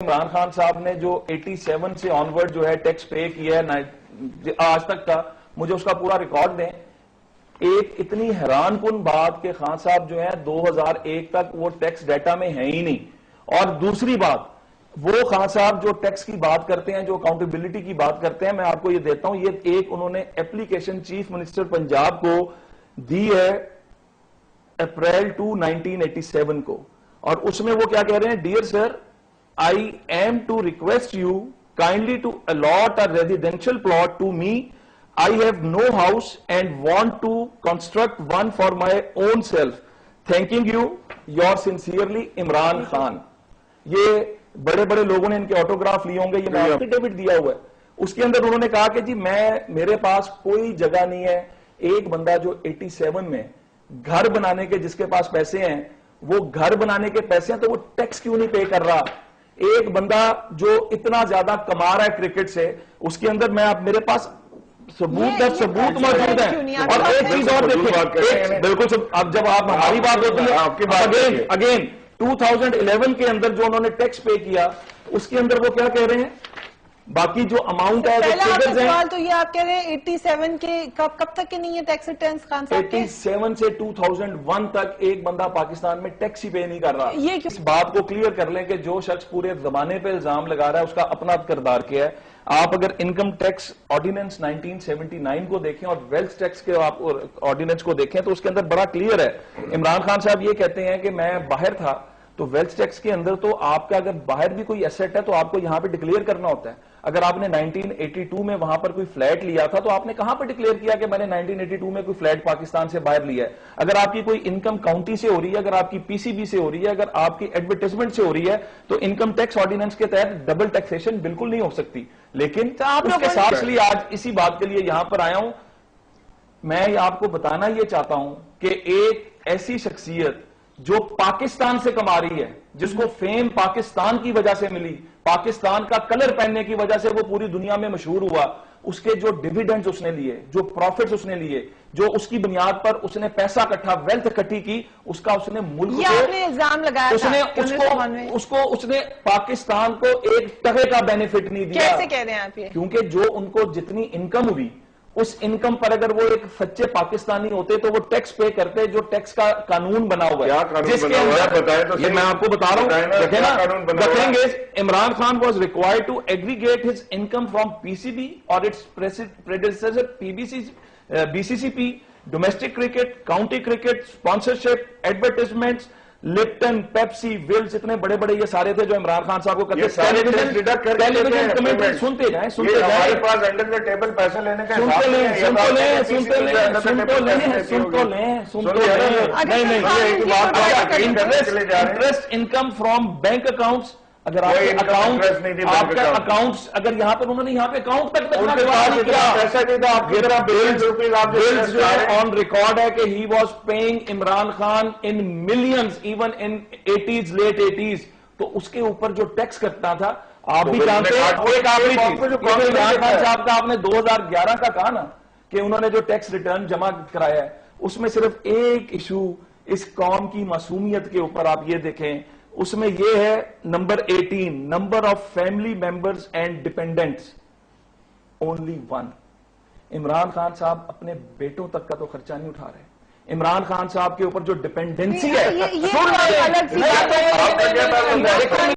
عمران خان صاحب نے جو 87 سے آنورڈ جو ہے ٹیکس پے کیا ہے آج تک کا، مجھے اس کا پورا ریکارڈ دیں. ایک اتنی حیران کن بات کہ خان صاحب جو ہے 2001 تک وہ ٹیکس ڈیٹا میں ہے ہی نہیں. اور دوسری بات، وہ خان صاحب جو ٹیکس کی بات کرتے ہیں، جو اکاؤنٹیبلٹی کی بات کرتے ہیں، میں آپ کو یہ دیتا ہوں، یہ ایک انہوں نے اپلیکیشن چیف منسٹر پنجاب کو دی ہے اپریل 2 1987 کو، اور اس میں وہ کیا کہہ رہے ہیں؟ Dear sir, I am to request you kindly to allot a residential plot to me. I have no house and want to construct one for my own self. Thanking you, your sincerely Imran Khan. یہ بڑے بڑے لوگوں نے ان کے autograph لیے ہوں گے، یہ میں ایفیڈیوٹ دیا ہوا ہے. اس کے اندر انہوں نے کہا کہ جی میرے پاس کوئی جگہ نہیں ہے. ایک بندہ جو 87 میں گھر بنانے کے جس کے پاس پیسے ہیں، وہ گھر بنانے کے پیسے ہیں تو وہ ٹیکس کیوں نہیں پے کر رہا؟ ایک بندہ جو اتنا زیادہ کما رہا ہے کرکٹ سے، اس کے اندر میں آپ میرے پاس ثبوت موجود ہے. اور ایک چیز اور دیکھیں، بالکل اب جب آپ ہماری بات ہوتی ہے اگین 2011 کے اندر جو انہوں نے ٹیکس پے کیا، اس کے اندر وہ کیا کہہ رہے ہیں؟ باقی جو اماؤنٹ ہے پہلا آپ کا سوال تو یہ آپ کہہ رہے ہیں 87 کے کب تک کے نہیں ہے ٹیکس ریٹرنز خان صاحب کے؟ 87 سے 2001 تک ایک بندہ پاکستان میں ٹیکس ہی پے نہیں کر رہا. اس بات کو کلیئر کر لیں کہ جو شخص پورے زمانے پہ الزام لگا رہا ہے اس کا اپنا کردار کیا ہے. آپ اگر انکم ٹیکس آرڈیننس 1979 کو دیکھیں اور ویلتھ ٹیکس کے آپ آرڈیننس کو دیکھیں تو اس کے اندر بڑا کلیئر ہے. عمران خان صاحب یہ کہتے ہیں کہ میں باہر تھا، تو ویلتھ ٹیکس کے اندر تو آپ کا اگر باہر بھی کوئی ایسٹ ہے تو آپ کو یہاں پہ ڈکلیئر کرنا ہوتا ہے. اگر آپ نے 1982 میں وہاں پر کوئی فلیٹ لیا تھا تو آپ نے کہاں پر ڈکلیئر کیا کہ میں نے 1982 میں کوئی فلیٹ پاکستان سے باہر لیا ہے؟ اگر آپ کی کوئی انکم کاؤنٹی سے ہو رہی ہے، اگر آپ کی پی سی بی سے ہو رہی ہے، اگر آپ کی ایڈورٹائزمنٹ سے ہو رہی ہے، تو انکم ٹیکس آرڈیننس کے تحت ڈبل ٹیکسیشن بالکل نہیں ہو سکتی. لیکن اس کے ساتھ لیے آج اسی بات کے لیے یہاں پر آیا ہوں. میں آپ کو بتانا یہ چاہتا ہوں کہ ایک ایسی شخصیت جو پاکستان سے کما رہی ہے، جس کو فیم پاکستان کی وجہ سے ملی، پاکستان کا کلر پہننے کی وجہ سے وہ پوری دنیا میں مشہور ہوا، اس کے جو ڈیویڈنڈز اس نے لیے، جو پروفٹس اس نے لیے، جو اس کی بنیاد پر اس نے پیسہ اکٹھا، ویلتھ اکٹھی کی، اس کا اس نے ملک کو الزام لگایا تھا، اس نے پاکستان کو ایک ٹکے کا بینیفٹ نہیں دیا. کیسے کہہ رہے ہیں آپ یہ؟ کیونکہ جو ان کو جتنی انکم ہوئی، اس انکم پر اگر وہ ایک سچے پاکستانی ہوتے تو وہ ٹیکس پے کرتے. جو ٹیکس کا قانون بنا ہوا ہے، جس کے اندر یہ میں آپ کو بتا رہا ہوں، دیکھیں نا، the thing is Imran Khan was required to aggregate his income from PCB or its predecessor BCCP, domestic cricket, county cricket, sponsorship, advertisements, Lipton, Pepsi, Wills, اتنے بڑے بڑے یہ سارے تھے جو عمران خان صاحب کو کرتے ہیں. ٹیلیویژن کمنٹری سنتے جائیں، ہمارے پاس انڈر دا ٹیبل پیسے لینے کا interest income from bank accounts. اگر آپ کے اکاؤنٹس اگر یہاں پر انہوں نے یہاں پہ اکاؤنٹ تک آن ریکارڈ ہے کہ he was paying Imran Khan in millions even in 80s late 80s. تو اس کے اوپر جو ٹیکس کٹنا تھا آپ بھی جانتے ہیں. عمران خان صاحب کا آپ نے 2011 کا کہا نا کہ انہوں نے جو ٹیکس ریٹرن جمع کرایا ہے، اس میں صرف ایک ایشو اس قوم کی معصومیت کے اوپر آپ یہ دیکھیں، اس میں یہ ہے number 18 number of family members and dependents only 1. Imran Khan صاحب اپنے بیٹوں تک کا تو خرچہ نہیں اٹھا رہے. عمران خان صاحب کے اوپر جو ڈیپینڈنسی ہے